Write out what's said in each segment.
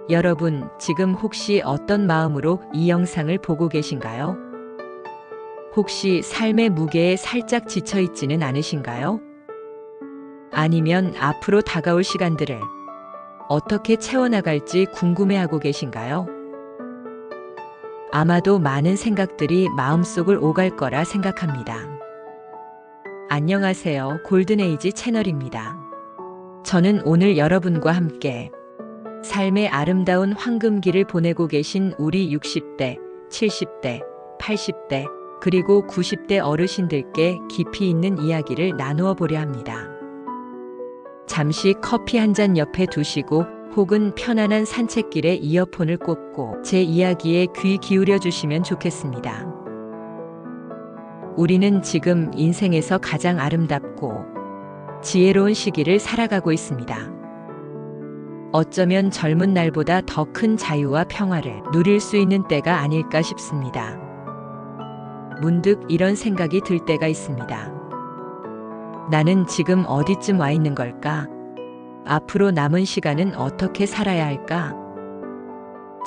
여러분, 지금 혹시 어떤 마음으로 이 영상을 보고 계신가요? 혹시 삶의 무게에 살짝 지쳐 있지는 않으신가요? 아니면 앞으로 다가올 시간들을 어떻게 채워나갈지 궁금해하고 계신가요? 아마도 많은 생각들이 마음속을 오갈 거라 생각합니다. 안녕하세요. 골든에이지 채널입니다. 저는 오늘 여러분과 함께 삶의 아름다운 황금기를 보내고 계신 우리 60대, 70대, 80대, 그리고 90대 어르신들께 깊이 있는 이야기를 나누어 보려 합니다. 잠시 커피 한 잔 옆에 두시고 혹은 편안한 산책길에 이어폰을 꽂고 제 이야기에 귀 기울여 주시면 좋겠습니다. 우리는 지금 인생에서 가장 아름답고 지혜로운 시기를 살아가고 있습니다. 어쩌면 젊은 날보다 더 큰 자유와 평화를 누릴 수 있는 때가 아닐까 싶습니다. 문득 이런 생각이 들 때가 있습니다. 나는 지금 어디쯤 와 있는 걸까? 앞으로 남은 시간은 어떻게 살아야 할까?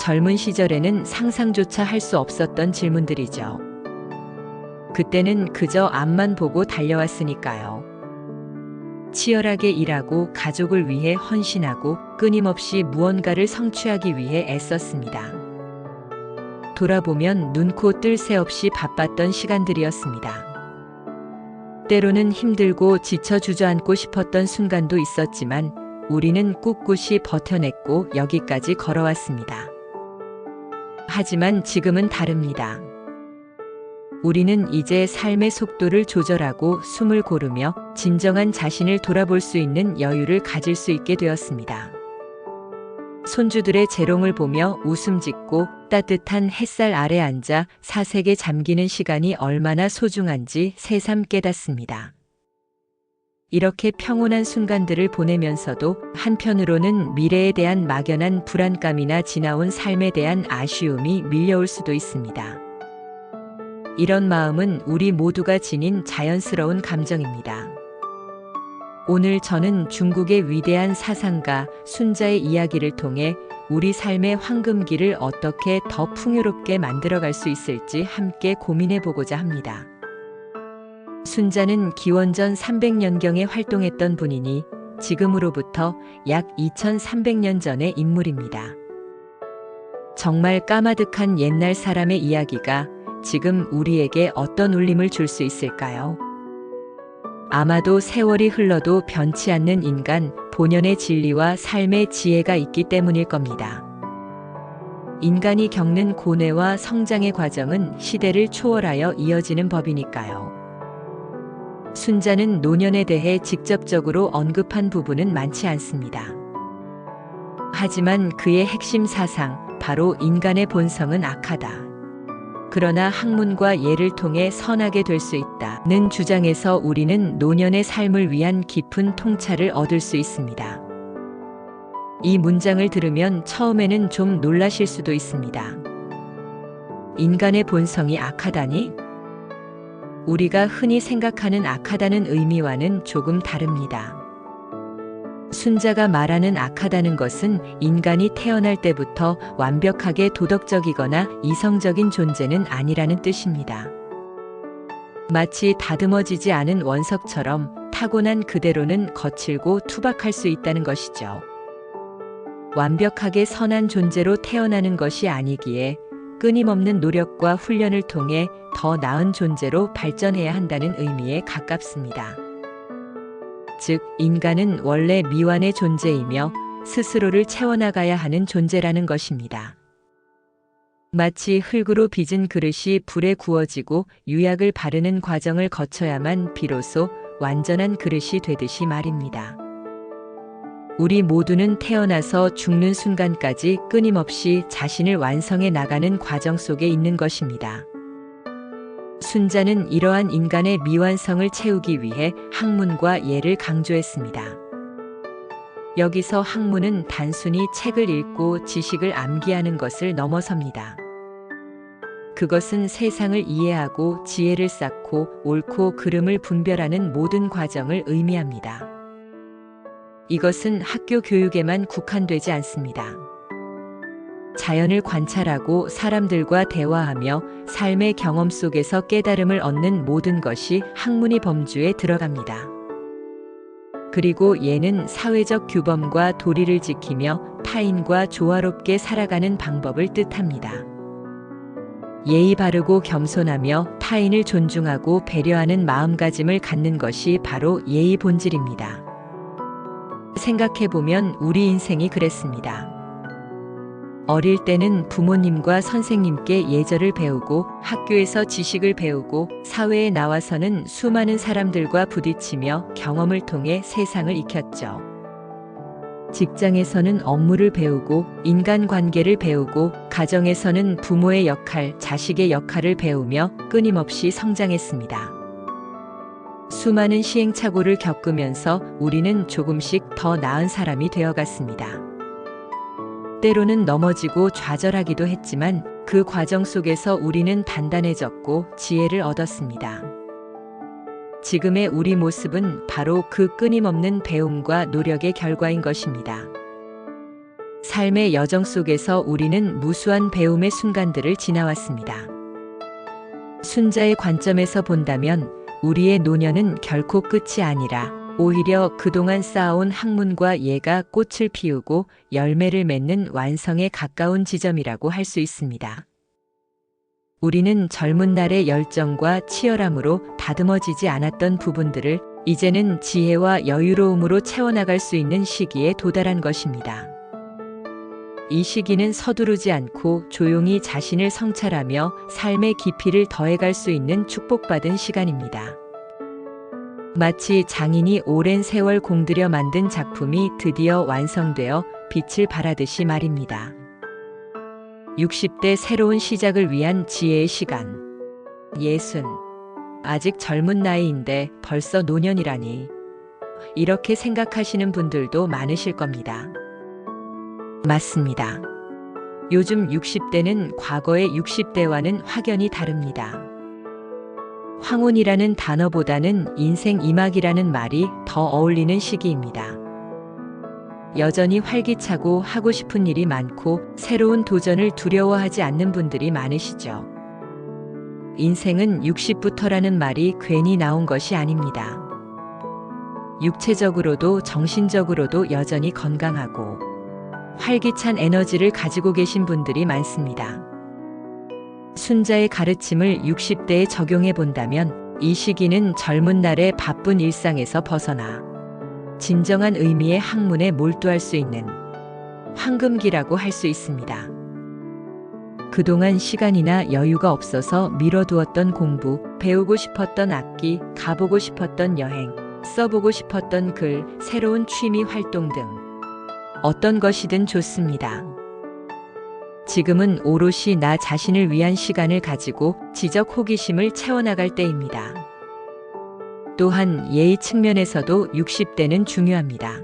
젊은 시절에는 상상조차 할 수 없었던 질문들이죠. 그때는 그저 앞만 보고 달려왔으니까요. 치열하게 일하고 가족을 위해 헌신하고 끊임없이 무언가를 성취하기 위해 애썼습니다. 돌아보면 눈코 뜰 새 없이 바빴던 시간들이었습니다. 때로는 힘들고 지쳐 주저앉고 싶었던 순간도 있었지만 우리는 꿋꿋이 버텨냈고 여기까지 걸어왔습니다. 하지만 지금은 다릅니다. 우리는 이제 삶의 속도를 조절하고 숨을 고르며 진정한 자신을 돌아볼 수 있는 여유를 가질 수 있게 되었습니다. 손주들의 재롱을 보며 웃음 짓고 따뜻한 햇살 아래 앉아 사색에 잠기는 시간이 얼마나 소중한지 새삼 깨닫습니다. 이렇게 평온한 순간들을 보내면서도 한편으로는 미래에 대한 막연한 불안감이나 지나온 삶에 대한 아쉬움이 밀려올 수도 있습니다. 이런 마음은 우리 모두가 지닌 자연스러운 감정입니다. 오늘 저는 중국의 위대한 사상가 순자의 이야기를 통해 우리 삶의 황금기를 어떻게 더 풍요롭게 만들어갈 수 있을지 함께 고민해 보고자 합니다. 순자는 기원전 300년경에 활동했던 분이니 지금으로부터 약 2300년 전의 인물입니다. 정말 까마득한 옛날 사람의 이야기가 지금 우리에게 어떤 울림을 줄 수 있을까요? 아마도 세월이 흘러도 변치 않는 인간 본연의 진리와 삶의 지혜가 있기 때문일 겁니다. 인간이 겪는 고뇌와 성장의 과정은 시대를 초월하여 이어지는 법이니까요. 순자는 노년에 대해 직접적으로 언급한 부분은 많지 않습니다. 하지만 그의 핵심 사상, 바로 인간의 본성은 악하다. 그러나 학문과 예를 통해 선하게 될 수 있다는 주장에서 우리는 노년의 삶을 위한 깊은 통찰을 얻을 수 있습니다. 이 문장을 들으면 처음에는 좀 놀라실 수도 있습니다. 인간의 본성이 악하다니? 우리가 흔히 생각하는 악하다는 의미와는 조금 다릅니다. 순자가 말하는 악하다는 것은 인간이 태어날 때부터 완벽하게 도덕적이거나 이성적인 존재는 아니라는 뜻입니다. 마치 다듬어지지 않은 원석처럼 타고난 그대로는 거칠고 투박할 수 있다는 것이죠. 완벽하게 선한 존재로 태어나는 것이 아니기에 끊임없는 노력과 훈련을 통해 더 나은 존재로 발전해야 한다는 의미에 가깝습니다. 즉, 인간은 원래 미완의 존재이며 스스로를 채워나가야 하는 존재라는 것입니다. 마치 흙으로 빚은 그릇이 불에 구워지고 유약을 바르는 과정을 거쳐야만 비로소 완전한 그릇이 되듯이 말입니다. 우리 모두는 태어나서 죽는 순간까지 끊임없이 자신을 완성해 나가는 과정 속에 있는 것입니다. 순자는 이러한 인간의 미완성을 채우기 위해 학문과 예를 강조했습니다. 여기서 학문은 단순히 책을 읽고 지식을 암기하는 것을 넘어섭니다. 그것은 세상을 이해하고 지혜를 쌓고 옳고 그름을 분별하는 모든 과정을 의미합니다. 이것은 학교 교육에만 국한되지 않습니다. 자연을 관찰하고 사람들과 대화하며 삶의 경험 속에서 깨달음을 얻는 모든 것이 학문의 범주에 들어갑니다. 그리고 예는 사회적 규범과 도리를 지키며 타인과 조화롭게 살아가는 방법을 뜻합니다. 예의 바르고 겸손하며 타인을 존중하고 배려하는 마음가짐을 갖는 것이 바로 예의 본질입니다. 생각해보면 우리 인생이 그랬습니다. 어릴 때는 부모님과 선생님께 예절을 배우고 학교에서 지식을 배우고 사회에 나와서는 수많은 사람들과 부딪히며 경험을 통해 세상을 익혔죠. 직장에서는 업무를 배우고 인간관계를 배우고 가정에서는 부모의 역할, 자식의 역할을 배우며 끊임없이 성장했습니다. 수많은 시행착오를 겪으면서 우리는 조금씩 더 나은 사람이 되어갔습니다. 때로는 넘어지고 좌절하기도 했지만 그 과정 속에서 우리는 단단해졌고 지혜를 얻었습니다. 지금의 우리 모습은 바로 그 끊임없는 배움과 노력의 결과인 것입니다. 삶의 여정 속에서 우리는 무수한 배움의 순간들을 지나왔습니다. 순자의 관점에서 본다면 우리의 노년은 결코 끝이 아니라 오히려 그동안 쌓아온 학문과 예가 꽃을 피우고 열매를 맺는 완성에 가까운 지점이라고 할 수 있습니다. 우리는 젊은 날의 열정과 치열함으로 다듬어지지 않았던 부분들을 이제는 지혜와 여유로움으로 채워나갈 수 있는 시기에 도달한 것입니다. 이 시기는 서두르지 않고 조용히 자신을 성찰하며 삶의 깊이를 더해갈 수 있는 축복받은 시간입니다. 마치 장인이 오랜 세월 공들여 만든 작품이 드디어 완성되어 빛을 발하듯이 말입니다. 60대 새로운 시작을 위한 지혜의 시간. 60. 아직 젊은 나이인데 벌써 노년이라니. 이렇게 생각하시는 분들도 많으실 겁니다. 맞습니다. 요즘 60대는 과거의 60대와는 확연히 다릅니다. 황혼이라는 단어보다는 인생 이막이라는 말이 더 어울리는 시기입니다. 여전히 활기차고 하고 싶은 일이 많고 새로운 도전을 두려워하지 않는 분들이 많으시죠. 인생은 60부터라는 말이 괜히 나온 것이 아닙니다. 육체적으로도 정신적으로도 여전히 건강하고 활기찬 에너지를 가지고 계신 분들이 많습니다. 순자의 가르침을 60대에 적용해 본다면 이 시기는 젊은 날의 바쁜 일상에서 벗어나 진정한 의미의 학문에 몰두할 수 있는 황금기라고 할 수 있습니다. 그동안 시간이나 여유가 없어서 미뤄두었던 공부, 배우고 싶었던 악기, 가보고 싶었던 여행, 써보고 싶었던 글, 새로운 취미 활동 등 어떤 것이든 좋습니다. 지금은 오롯이 나 자신을 위한 시간을 가지고 지적 호기심을 채워나갈 때입니다. 또한 예의 측면에서도 60대는 중요합니다.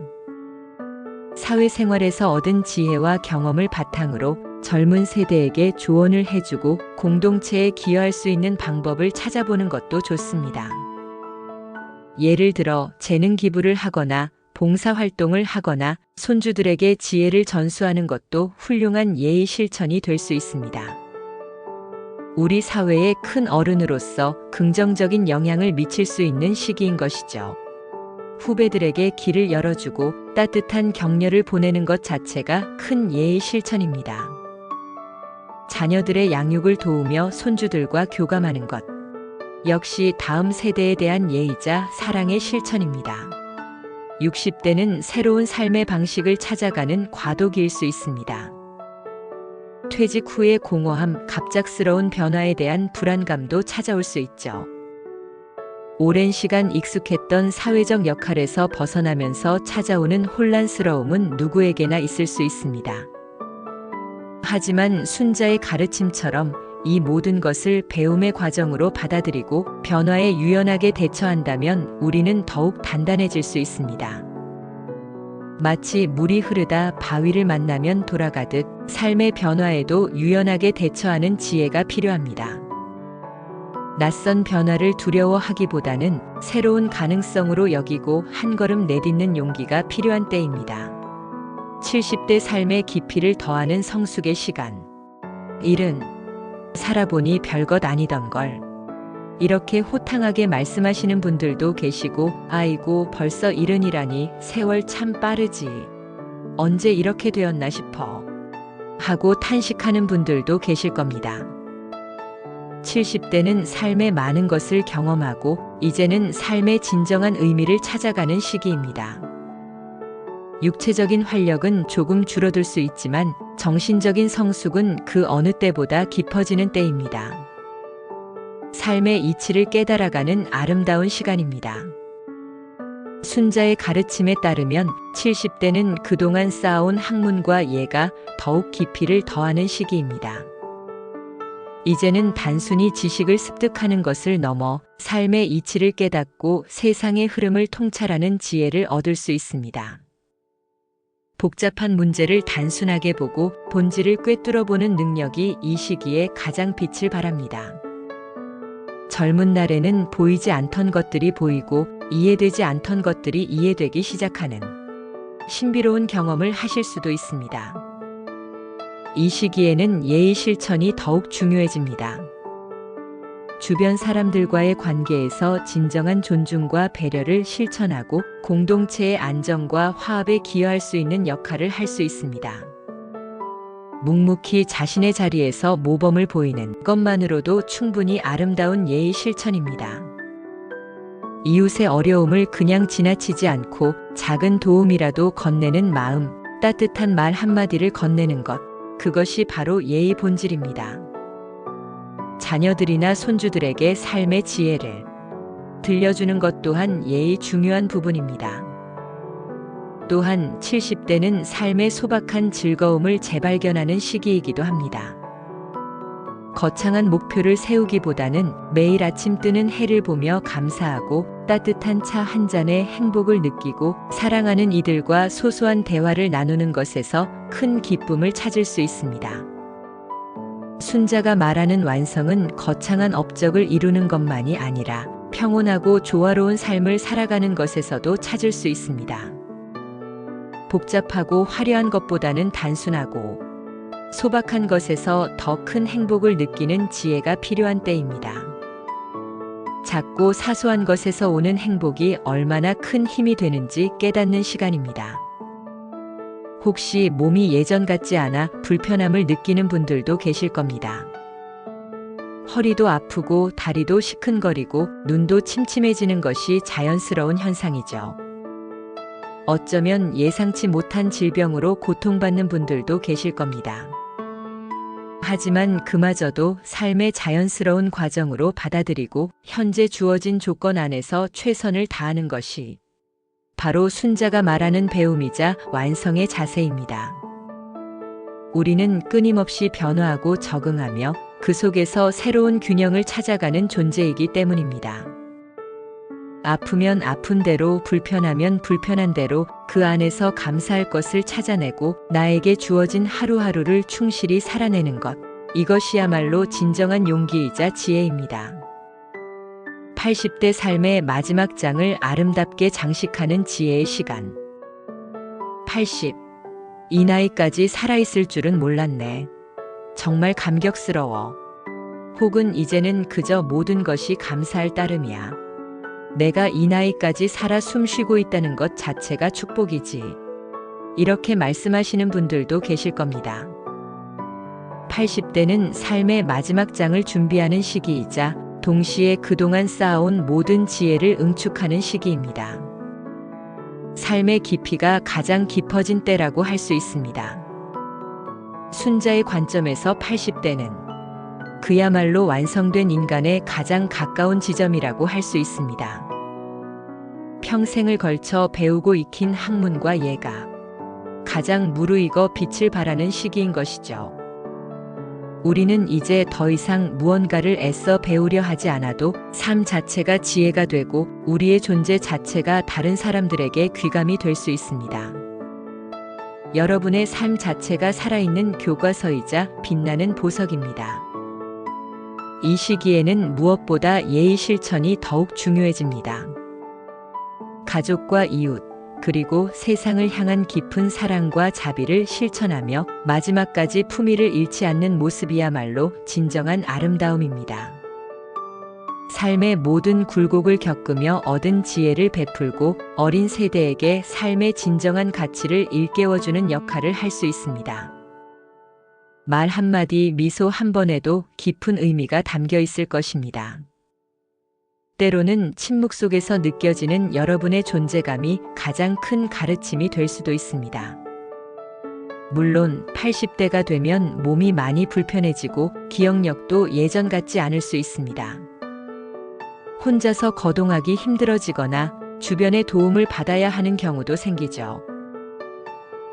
사회생활에서 얻은 지혜와 경험을 바탕으로 젊은 세대에게 조언을 해주고 공동체에 기여할 수 있는 방법을 찾아보는 것도 좋습니다. 예를 들어 재능 기부를 하거나 봉사활동을 하거나 손주들에게 지혜를 전수하는 것도 훌륭한 예의 실천이 될 수 있습니다. 우리 사회의 큰 어른으로서 긍정적인 영향을 미칠 수 있는 시기인 것이죠. 후배들에게 길을 열어주고 따뜻한 격려를 보내는 것 자체가 큰 예의 실천입니다. 자녀들의 양육을 도우며 손주들과 교감하는 것 역시 다음 세대에 대한 예의자 사랑의 실천입니다. 60대는 새로운 삶의 방식을 찾아가는 과도기일 수 있습니다. 퇴직 후의 공허함, 갑작스러운 변화에 대한 불안감도 찾아올 수 있죠. 오랜 시간 익숙했던 사회적 역할에서 벗어나면서 찾아오는 혼란스러움은 누구에게나 있을 수 있습니다. 하지만 순자의 가르침처럼 이 모든 것을 배움의 과정으로 받아들이고 변화에 유연하게 대처한다면 우리는 더욱 단단해질 수 있습니다. 마치 물이 흐르다 바위를 만나면 돌아가듯 삶의 변화에도 유연하게 대처하는 지혜가 필요합니다. 낯선 변화를 두려워하기보다는 새로운 가능성으로 여기고 한 걸음 내딛는 용기가 필요한 때입니다. 70대 삶의 깊이를 더하는 성숙의 시간. 일은 살아보니 별것 아니던 걸. 이렇게 호탕하게 말씀하시는 분들도 계시고, 아이고 벌써 일흔이라니 세월 참 빠르지. 언제 이렇게 되었나 싶어. 하고 탄식하는 분들도 계실 겁니다. 70대는 삶의 많은 것을 경험하고 이제는 삶의 진정한 의미를 찾아가는 시기입니다. 육체적인 활력은 조금 줄어들 수 있지만 정신적인 성숙은 그 어느 때보다 깊어지는 때입니다. 삶의 이치를 깨달아가는 아름다운 시간입니다. 순자의 가르침에 따르면 70대는 그동안 쌓아온 학문과 예가 더욱 깊이를 더하는 시기입니다. 이제는 단순히 지식을 습득하는 것을 넘어 삶의 이치를 깨닫고 세상의 흐름을 통찰하는 지혜를 얻을 수 있습니다. 복잡한 문제를 단순하게 보고 본질을 꿰뚫어 보는 능력이 이 시기에 가장 빛을 발합니다. 젊은 날에는 보이지 않던 것들이 보이고 이해되지 않던 것들이 이해되기 시작하는 신비로운 경험을 하실 수도 있습니다. 이 시기에는 예의 실천이 더욱 중요해집니다. 주변 사람들과의 관계에서 진정한 존중과 배려를 실천하고 공동체의 안정과 화합에 기여할 수 있는 역할을 할 수 있습니다. 묵묵히 자신의 자리에서 모범을 보이는 것만으로도 충분히 아름다운 예의 실천입니다. 이웃의 어려움을 그냥 지나치지 않고 작은 도움이라도 건네는 마음, 따뜻한 말 한마디를 건네는 것, 그것이 바로 예의 본질입니다. 자녀들이나 손주들에게 삶의 지혜를 들려주는 것 또한 예의 중요한 부분입니다. 또한 70대는 삶의 소박한 즐거움을 재발견하는 시기이기도 합니다. 거창한 목표를 세우기보다는 매일 아침 뜨는 해를 보며 감사하고 따뜻한 차 한 잔의 행복을 느끼고 사랑하는 이들과 소소한 대화를 나누는 것에서 큰 기쁨을 찾을 수 있습니다. 순자가 말하는 완성은 거창한 업적을 이루는 것만이 아니라 평온하고 조화로운 삶을 살아가는 것에서도 찾을 수 있습니다. 복잡하고 화려한 것보다는 단순하고 소박한 것에서 더 큰 행복을 느끼는 지혜가 필요한 때입니다. 작고 사소한 것에서 오는 행복이 얼마나 큰 힘이 되는지 깨닫는 시간입니다. 혹시 몸이 예전 같지 않아 불편함을 느끼는 분들도 계실 겁니다. 허리도 아프고 다리도 시큰거리고 눈도 침침해지는 것이 자연스러운 현상이죠. 어쩌면 예상치 못한 질병으로 고통받는 분들도 계실 겁니다. 하지만 그마저도 삶의 자연스러운 과정으로 받아들이고 현재 주어진 조건 안에서 최선을 다하는 것이 바로 순자가 말하는 배움이자 완성의 자세입니다. 우리는 끊임없이 변화하고 적응하며 그 속에서 새로운 균형을 찾아가는 존재이기 때문입니다. 아프면 아픈 대로, 불편하면 불편한 대로 그 안에서 감사할 것을 찾아내고 나에게 주어진 하루하루를 충실히 살아내는 것, 이것이야말로 진정한 용기이자 지혜입니다. 80대 삶의 마지막 장을 아름답게 장식하는 지혜의 시간. 80. 이 나이까지 살아있을 줄은 몰랐네. 정말 감격스러워. 혹은 이제는 그저 모든 것이 감사할 따름이야. 내가 이 나이까지 살아 숨쉬고 있다는 것 자체가 축복이지. 이렇게 말씀하시는 분들도 계실 겁니다. 80대는 삶의 마지막 장을 준비하는 시기이자 동시에 그동안 쌓아온 모든 지혜를 응축하는 시기입니다. 삶의 깊이가 가장 깊어진 때라고 할 수 있습니다. 순자의 관점에서 80대는 그야말로 완성된 인간의 가장 가까운 지점이라고 할 수 있습니다. 평생을 걸쳐 배우고 익힌 학문과 예가 가장 무르익어 빛을 발하는 시기인 것이죠. 우리는 이제 더 이상 무언가를 애써 배우려 하지 않아도 삶 자체가 지혜가 되고 우리의 존재 자체가 다른 사람들에게 귀감이 될 수 있습니다. 여러분의 삶 자체가 살아있는 교과서이자 빛나는 보석입니다. 이 시기에는 무엇보다 예의 실천이 더욱 중요해집니다. 가족과 이웃, 그리고 세상을 향한 깊은 사랑과 자비를 실천하며 마지막까지 품위를 잃지 않는 모습이야말로 진정한 아름다움입니다. 삶의 모든 굴곡을 겪으며 얻은 지혜를 베풀고 어린 세대에게 삶의 진정한 가치를 일깨워주는 역할을 할 수 있습니다. 말 한마디, 미소 한 번에도 깊은 의미가 담겨 있을 것입니다. 때로는 침묵 속에서 느껴지는 여러분의 존재감이 가장 큰 가르침이 될 수도 있습니다. 물론 80대가 되면 몸이 많이 불편해지고 기억력도 예전 같지 않을 수 있습니다. 혼자서 거동하기 힘들어지거나 주변의 도움을 받아야 하는 경우도 생기죠.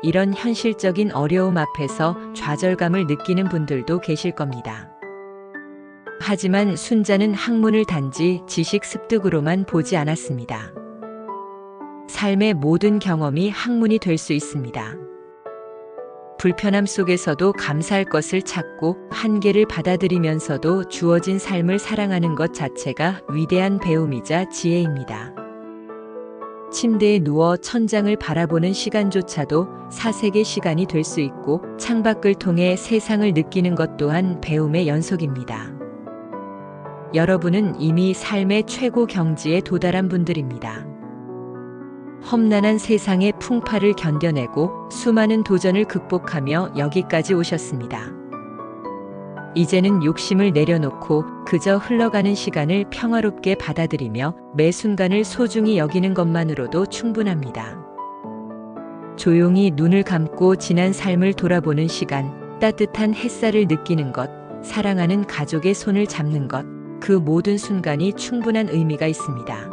이런 현실적인 어려움 앞에서 좌절감을 느끼는 분들도 계실 겁니다. 하지만 순자는 학문을 단지 지식 습득으로만 보지 않았습니다. 삶의 모든 경험이 학문이 될 수 있습니다. 불편함 속에서도 감사할 것을 찾고 한계를 받아들이면서도 주어진 삶을 사랑하는 것 자체가 위대한 배움이자 지혜입니다. 침대에 누워 천장을 바라보는 시간조차도 사색의 시간이 될 수 있고 창밖을 통해 세상을 느끼는 것 또한 배움의 연속입니다. 여러분은 이미 삶의 최고 경지에 도달한 분들입니다. 험난한 세상의 풍파를 견뎌내고 수많은 도전을 극복하며 여기까지 오셨습니다. 이제는 욕심을 내려놓고 그저 흘러가는 시간을 평화롭게 받아들이며 매 순간을 소중히 여기는 것만으로도 충분합니다. 조용히 눈을 감고 지난 삶을 돌아보는 시간, 따뜻한 햇살을 느끼는 것, 사랑하는 가족의 손을 잡는 것, 그 모든 순간이 충분한 의미가 있습니다.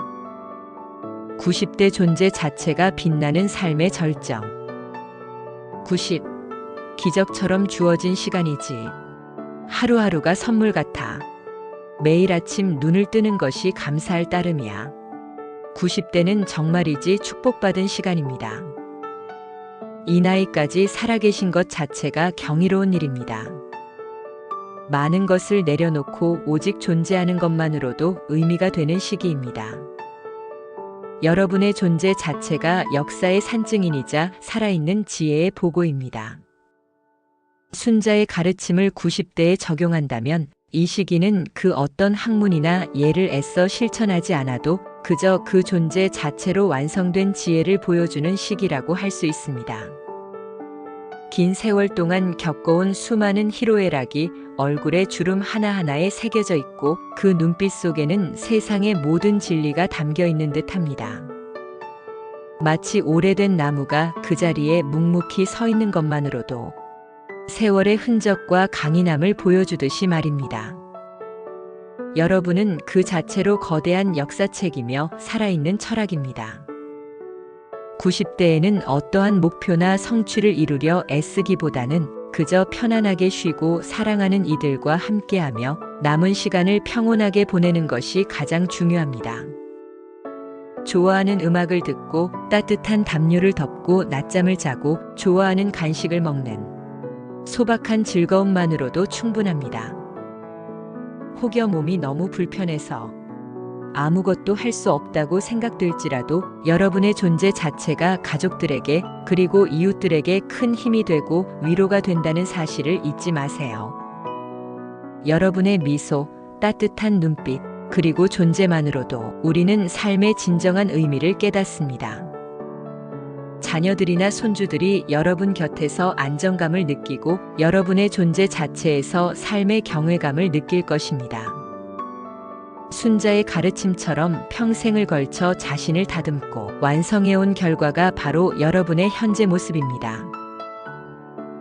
90대 존재 자체가 빛나는 삶의 절정. 90. 기적처럼 주어진 시간이지. 하루하루가 선물 같아. 매일 아침 눈을 뜨는 것이 감사할 따름이야. 90대는 정말이지 축복받은 시간입니다. 이 나이까지 살아계신 것 자체가 경이로운 일입니다. 많은 것을 내려놓고 오직 존재하는 것만으로도 의미가 되는 시기입니다. 여러분의 존재 자체가 역사의 산증인이자 살아있는 지혜의 보고입니다. 순자의 가르침을 90대에 적용한다면 이 시기는 그 어떤 학문이나 예를 애써 실천하지 않아도 그저 그 존재 자체로 완성된 지혜를 보여주는 시기라고 할 수 있습니다. 긴 세월 동안 겪어온 수많은 희로애락이 얼굴의 주름 하나하나에 새겨져 있고 그 눈빛 속에는 세상의 모든 진리가 담겨 있는 듯합니다. 마치 오래된 나무가 그 자리에 묵묵히 서 있는 것만으로도 세월의 흔적과 강인함을 보여주듯이 말입니다. 여러분은 그 자체로 거대한 역사책이며 살아있는 철학입니다. 90대에는 어떠한 목표나 성취를 이루려 애쓰기보다는 그저 편안하게 쉬고 사랑하는 이들과 함께하며 남은 시간을 평온하게 보내는 것이 가장 중요합니다. 좋아하는 음악을 듣고 따뜻한 담요를 덮고 낮잠을 자고 좋아하는 간식을 먹는 소박한 즐거움만으로도 충분합니다. 혹여 몸이 너무 불편해서 아무것도 할 수 없다고 생각될지라도 여러분의 존재 자체가 가족들에게 그리고 이웃들에게 큰 힘이 되고 위로가 된다는 사실을 잊지 마세요. 여러분의 미소, 따뜻한 눈빛, 그리고 존재만으로도 우리는 삶의 진정한 의미를 깨닫습니다. 자녀들이나 손주들이 여러분 곁에서 안정감을 느끼고 여러분의 존재 자체에서 삶의 경외감을 느낄 것입니다. 순자의 가르침처럼 평생을 걸쳐 자신을 다듬고 완성해온 결과가 바로 여러분의 현재 모습입니다.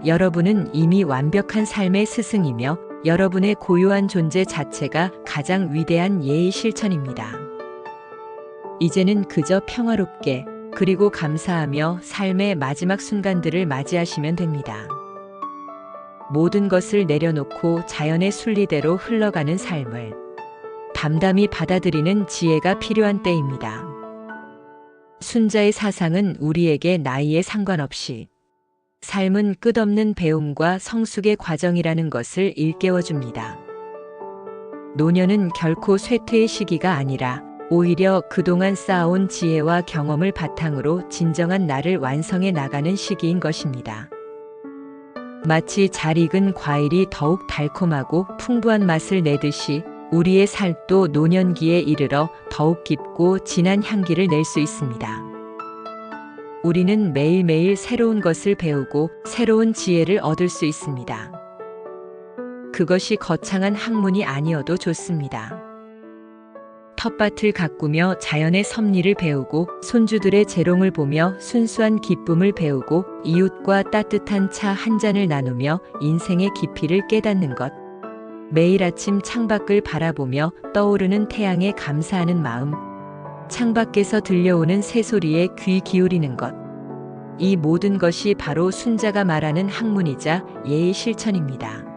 여러분은 이미 완벽한 삶의 스승이며 여러분의 고유한 존재 자체가 가장 위대한 예의 실천입니다. 이제는 그저 평화롭게 그리고 감사하며 삶의 마지막 순간들을 맞이하시면 됩니다. 모든 것을 내려놓고 자연의 순리대로 흘러가는 삶을 담담히 받아들이는 지혜가 필요한 때입니다. 순자의 사상은 우리에게 나이에 상관없이 삶은 끝없는 배움과 성숙의 과정이라는 것을 일깨워줍니다. 노년은 결코 쇠퇴의 시기가 아니라 오히려 그동안 쌓아온 지혜와 경험을 바탕으로 진정한 나를 완성해 나가는 시기인 것입니다. 마치 잘 익은 과일이 더욱 달콤하고 풍부한 맛을 내듯이 우리의 삶도 노년기에 이르러 더욱 깊고 진한 향기를 낼 수 있습니다. 우리는 매일매일 새로운 것을 배우고 새로운 지혜를 얻을 수 있습니다. 그것이 거창한 학문이 아니어도 좋습니다. 텃밭을 가꾸며 자연의 섭리를 배우고 손주들의 재롱을 보며 순수한 기쁨을 배우고 이웃과 따뜻한 차 한 잔을 나누며 인생의 깊이를 깨닫는 것. 매일 아침 창밖을 바라보며 떠오르는 태양에 감사하는 마음. 창밖에서 들려오는 새소리에 귀 기울이는 것. 이 모든 것이 바로 순자가 말하는 학문이자 예의 실천입니다.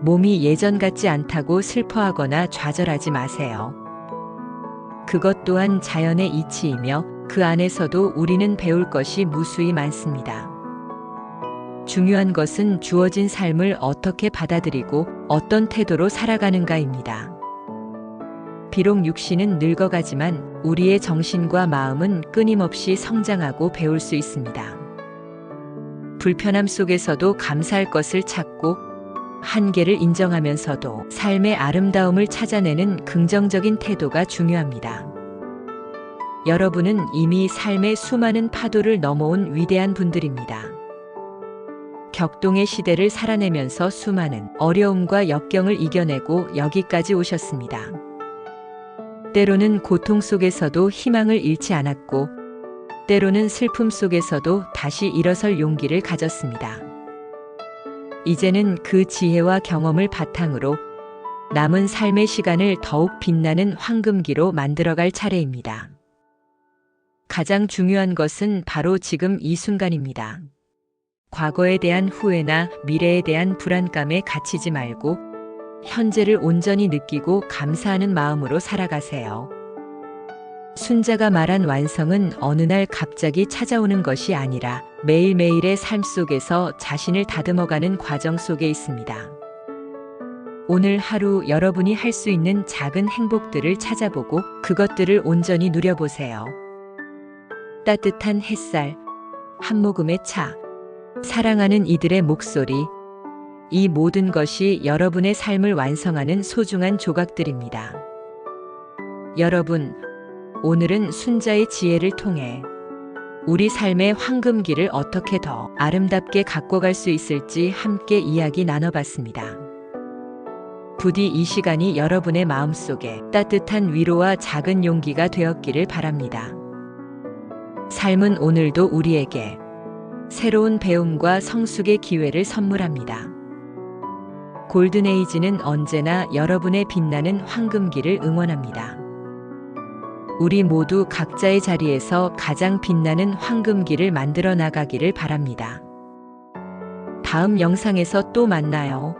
몸이 예전 같지 않다고 슬퍼하거나 좌절하지 마세요. 그것 또한 자연의 이치이며 그 안에서도 우리는 배울 것이 무수히 많습니다. 중요한 것은 주어진 삶을 어떻게 받아들이고 어떤 태도로 살아가는가입니다. 비록 육신은 늙어가지만 우리의 정신과 마음은 끊임없이 성장하고 배울 수 있습니다. 불편함 속에서도 감사할 것을 찾고 한계를 인정하면서도 삶의 아름다움을 찾아내는 긍정적인 태도가 중요합니다. 여러분은 이미 삶의 수많은 파도를 넘어온 위대한 분들입니다. 격동의 시대를 살아내면서 수많은 어려움과 역경을 이겨내고 여기까지 오셨습니다. 때로는 고통 속에서도 희망을 잃지 않았고, 때로는 슬픔 속에서도 다시 일어설 용기를 가졌습니다. 이제는 그 지혜와 경험을 바탕으로 남은 삶의 시간을 더욱 빛나는 황금기로 만들어갈 차례입니다. 가장 중요한 것은 바로 지금 이 순간입니다. 과거에 대한 후회나 미래에 대한 불안감에 갇히지 말고 현재를 온전히 느끼고 감사하는 마음으로 살아가세요. 순자가 말한 완성은 어느 날 갑자기 찾아오는 것이 아니라 매일매일의 삶 속에서 자신을 다듬어가는 과정 속에 있습니다. 오늘 하루 여러분이 할 수 있는 작은 행복들을 찾아보고 그것들을 온전히 누려보세요. 따뜻한 햇살, 한 모금의 차, 사랑하는 이들의 목소리, 이 모든 것이 여러분의 삶을 완성하는 소중한 조각들입니다. 여러분, 오늘은 순자의 지혜를 통해 우리 삶의 황금기를 어떻게 더 아름답게 가꿔갈 수 있을지 함께 이야기 나눠봤습니다. 부디 이 시간이 여러분의 마음속에 따뜻한 위로와 작은 용기가 되었기를 바랍니다. 삶은 오늘도 우리에게 새로운 배움과 성숙의 기회를 선물합니다. 골든에이지는 언제나 여러분의 빛나는 황금기를 응원합니다. 우리 모두 각자의 자리에서 가장 빛나는 황금기를 만들어 나가기를 바랍니다. 다음 영상에서 또 만나요.